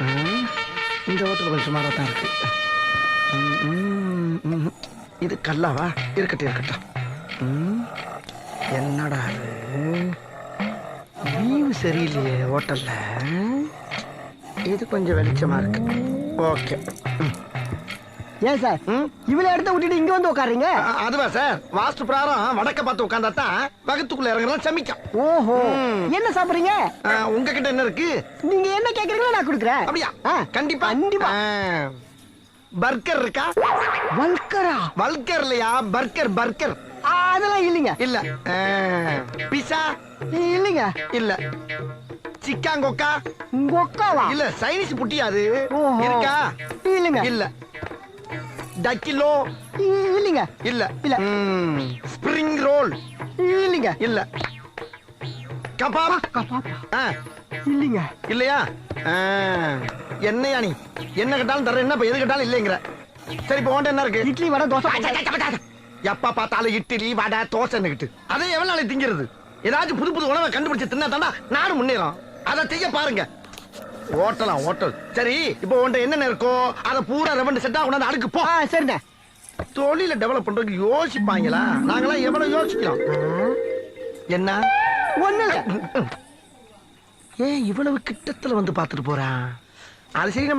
இந்த ஹோட்டல் கொஞ்சம் சுமாராக தான் இருக்கு. இது கல்லாவா? இருக்கட்டும் இருக்கட்டும். என்னடா லீவு சரியில்லையே ஹோட்டல்ல. இது கொஞ்சம் வெளிச்சமா இருக்கு. ஓகே. ஏன் சார் இவ்வளவு இடத்த விட்டுட்டு இங்க வந்து உட்காருங்க? அதுவா சார், வாஸ்து பிரகாரம் வடக்க பார்த்து உட்கார்ந்தா தான் வகுத்துக்குள்ள இறங்குறதும் சமிக்கும். ஓஹோ, என்ன சாப்பிடுறீங்க? உங்ககிட்ட என்ன இருக்கு? நீங்க என்ன கேக்குறீங்களோ நான் கொடுக்குறேன். அப்படியா? கண்டிப்பா கண்டிப்பா. பர்கர் இருக்கா? வல்கரா? வல்கர் இல்லையா, பர்கர் பர்கர். அதெல்லாம் இல்லைங்க. இல்ல. பிஸா? இல்லைங்க. இல்ல. சிக்காங்கொக்கா? கொக்காவா? இல்ல, சைனீஸ் புட்டியா அது? ஓஹோ. இருக்கா? இல்லைங்க. இல்ல. டக்கிலோ? இல்லைங்க. இல்ல. இல்ல. Spring roll? இல்லைங்க. இல்ல. கபாப்? கபாப்பா? இல்லைங்க. இல்லையா? என்னையா நீ என்ன கேட்டாலும் தர, என்ன எது கேட்டாலும் இல்லைங்கிற. சரி, இப்போ உன்ட்ட என்ன இருக்கு? இட்லி வடை தோசை. எப்ப பார்த்தாலும் இட்லி வடை தோசைன்னுகிட்டு அதை எவ்வளவு நாளைக்கு திங்கிறது? ஏதாச்சும் புது புது உணவை கண்டுபிடிச்சு தின்னா தாண்டா நாடு முன்னேறும். அதை செய்ய பாருங்க. ஓட்டலாம் ஓட்டல். சரி, இப்போ உன்ட்ட என்னென்ன இருக்கோ அதை பூரா ரெவண்டு செட்டா கொண்டாந்து அடுக்கு போ. சரிண்ணே. தொழில டெவலப் பண்றதுக்கு யோசிப்பாங்களா? நாங்களாம் எவ்வளவு யோசிக்கிறோம். என்ன ஒண்ணு ஏன் இவ்வளவு கிட்டத்துல வந்து பாத்துட்டு போறான்? அது சரி, நம்ம